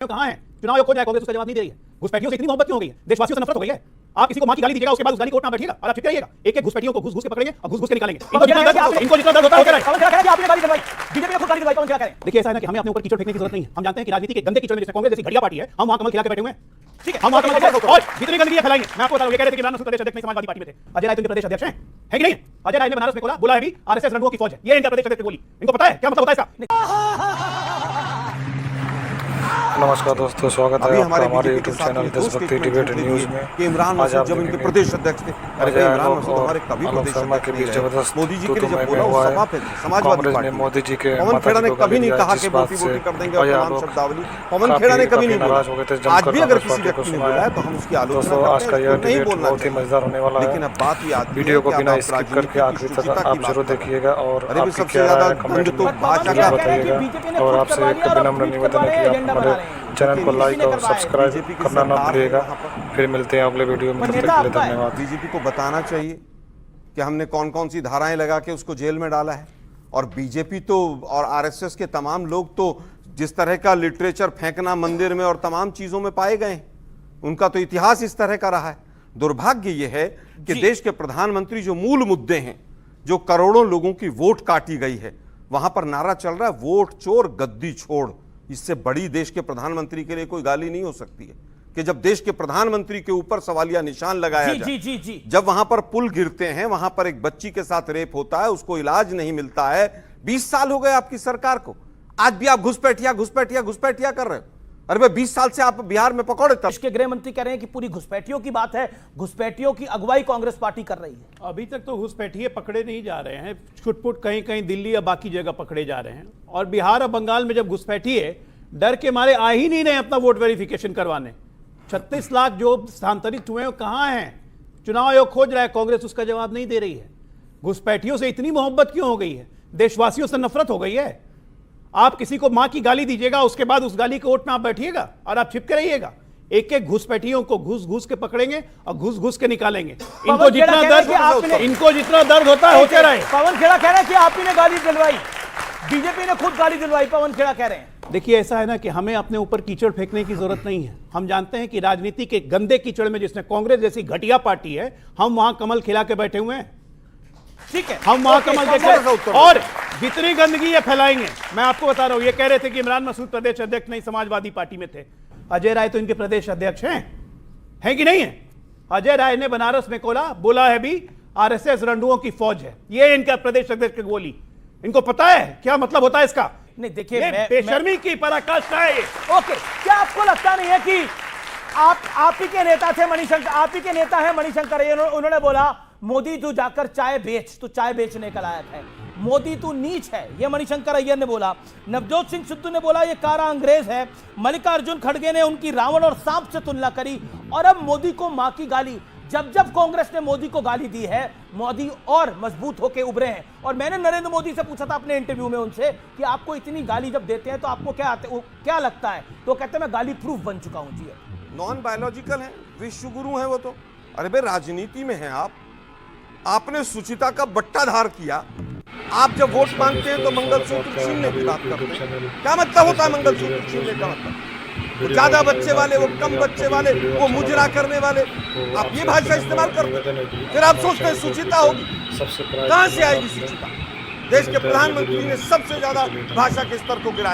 कहां है? चुनाव आयोग खोज रहा है, कांग्रेस उसका जवाब नहीं दे रही है। घुसपैठियों से इतनी मोहब्बत क्यों हो गई है? देशवासियों से नफरत हो गई है। आप किसी को मां की गाली दीजिएगा, उसके बाद उस गाली को उठना बैठिएगा और आप चिपके रहिएगा। एक एक घुसपैठियों को घुस घुस के पकड़ेंगे और घुस घुस के निकालेंगे। इनको जितना दर्द होता है आपने गाली दिलवाई, बीजेपी ने खुद गाली दिलवाई, पवन खेड़ा कह रहे हैं। देखिए, ऐसा है ना कि हमें अपने ऊपर कीचड़ फेंकने की जरूरत नहीं है। हम जानते हैं कि राजनीति के गंदे कीचड़ में, जैसे कांग्रेस जैसी घटिया पार्टी है, हम वहां कमल खिला के बैठे हुए हैं। ठीक है, हम वहां कमल खिला और जितनी गंदगी फैलाएंगे। मैं आपको बता रहा हूं, ये कह रहे थे कि इमरान मसूद प्रदेश अध्यक्ष नहीं, समाजवादी पार्टी में थे। अजय राय तो इनके प्रदेश अध्यक्ष हैं, है कि नहीं? अजय राय ने बनारस में बोला है भी आरएसएस रंडुओं की फौज है। ये इनका प्रदेश अध्यक्ष बोली। इनको पता है क्या मतलब होता है इसका? नमस्कार दोस्तों, स्वागत है आपका हमारे यूट्यूब चैनल देशभक्ति डिबेट न्यूज में। कि इमरान मसूद जब इनके प्रदेश अध्यक्ष थे, अरे भाई इमरान मसूद हमारे कभी प्रदेश अध्यक्ष के बीच जबरदस्त मोदी जी के लिए जब बोला वो सभा पे समाजवादी पार्टी मोदी जी के पवन खेड़ा ने कभी नहीं कहा कि वोटी कर देंगे और तमाम शब्दावली पवन खेड़ा ने कभी नहीं बोला। आज भी अगर किसी व्यक्ति ने बोला है तो हम उसकी आलोचना आज का यह नहीं डिबेट बोलना बहुत ही मजेदार होने वाला है। लेकिन अब बात ये आती है वीडियो को बिना स्किप करके आखिरी तक आप जरूर देखिएगा और अरे सबसे ज्यादा गंद तो भाषा का बताइएगा। और आपसे एक विनम्र निवेदन है कि आप हमारे चैनल को लाइक और सब्सक्राइब करना ना भूलिएगा। फिर मिलते हैं अगले वीडियो में, तब तक के लिए धन्यवाद। बीजेपी को बताना चाहिए कि हमने कौन कौन सी धाराएं लगा के उसको जेल में डाला है। और बीजेपी तो और आरएसएस के तमाम लोग तो जिस तरह का लिटरेचर फेंकना मंदिर में और तमाम चीजों में पाए गए, उनका तो इतिहास इस तरह का रहा है। दुर्भाग्य यह है कि देश के प्रधानमंत्री जो मूल मुद्दे हैं, जो करोड़ों लोगों की वोट काटी गई है, वहां पर नारा चल रहा है वोट चोर गद्दी छोड़। इससे बड़ी देश के प्रधानमंत्री के लिए कोई गाली नहीं हो सकती है कि जब देश के प्रधानमंत्री के ऊपर सवालिया निशान लगाया जाए। जब वहां पर पुल गिरते हैं, वहां पर एक बच्ची के साथ रेप होता है, उसको इलाज नहीं मिलता है। 20 साल हो गए आपकी सरकार को, आज भी आप घुसपैठिया कर रहे हो। अरे भाई 20 साल से आप बिहार में पकौड़े तब। देश के गृह मंत्री कह रहे हैं कि पूरी घुसपैठियों की बात है, घुसपैठियों की अगुवाई कांग्रेस पार्टी कर रही है। अभी तक तो घुसपैठिए पकड़े नहीं जा रहे हैं, छुटपुट कहीं कहीं दिल्ली या बाकी जगह पकड़े जा रहे हैं। और बिहार और बंगाल में जब घुसपैठिए डर के मारे आ ही नहीं रहे अपना वोट वेरिफिकेशन करवाने। 36 लाख जो स्थानांतरित हुए हैं कहां हैं? चुनाव आयोग खोज रहा है, कांग्रेस उसका जवाब नहीं दे रही है। घुसपैठियों से इतनी मोहब्बत क्यों हो गई है? देशवासियों से नफरत हो गई है। आप किसी को मां की गाली दीजिएगा, उसके बाद उस गाली को उठना आप बैठिएगा और आप छिपके रहिएगा। एक एक घुसपैठियों को घुस घुस के पकड़ेंगे और घुस घुस के निकालेंगे। इनको जितना दर्द होता है होते रहे। पवन खेड़ा कह रहे हैं कि आप ही ने गाली दिलवाई, बीजेपी ने खुद गाली दिलवाई, पवन खेड़ा कह रहे हैं। देखिए, ऐसा है ना कि हमें अपने ऊपर कीचड़ फेंकने की जरूरत नहीं है। हम जानते हैं कि राजनीति के गंदे कीचड़ में, जिसने कांग्रेस जैसी घटिया पार्टी है, हम वहां कमल खिला के बैठे हुए हैं। ठीक है, हम वहां कमल के और जितनी गंदगी ये फैलाएंगे। मैं आपको बता रहा हूं, ये कह रहे थे कि इमरान मसूद प्रदेश अध्यक्ष नहीं, समाजवादी पार्टी में थे। अजय राय तो इनके प्रदेश अध्यक्ष हैं कि नहीं है? अजय राय ने बनारस में बोला है भी आरएसएस रंडुओं की फौज है। ये इनका प्रदेश अध्यक्ष की बोली। इनको पता है क्या मतलब होता है इसका? नहीं, देखिए, बेशर्मी की पराकाष्ठा है ये। ओके, क्या आपको लगता नहीं है कि आप ही के नेता थे मणिशंकर, आप ही के नेता है मणिशंकर अय्यर, उन्होंने बोला मोदी तू जाकर चाय बेच, तू चाय बेचने का लायक है, मोदी तू नीच है, ये मणिशंकर अय्यर ने बोला। नवजोत सिंह सिद्धू ने बोला ये कारा अंग्रेज है। मल्लिकार्जुन खड़गे ने उनकी रावण और सांप से तुलना करी। और अब मोदी को मां की गाली। जब जब कांग्रेस ने मोदी को गाली दी है, मोदी और मजबूत होकर उभरे हैं। और मैंने नरेंद्र मोदी से पूछा था अपने इंटरव्यू में उनसे कि आपको इतनी गाली जब देते हैं तो आपको क्या लगता है? तो कहते हैं मैं गाली प्रूफ बन चुका हूं। जी, नॉन बायोलॉजिकल है, विश्व गुरु है वो तो। अरे भाई राजनीति में है आपने सुचिता का बट्टाधार किया। आप जब वोट मांगते हैं तो मंगलसूत्र छीनने की बात करते हैं। क्या मतलब होता है मंगलसूत्र छीनने का? मतलब वो ज्यादा बच्चे वाले, वो कम बच्चे वाले, वो मुजरा करने वाले, आप ये भाषा इस्तेमाल करते हैं। फिर आप सोचते हैं सुचिता होगी, कहां से आएगी सुचिता? देश के प्रधानमंत्री ने सबसे ज्यादा भाषा के स्तर को गिराया।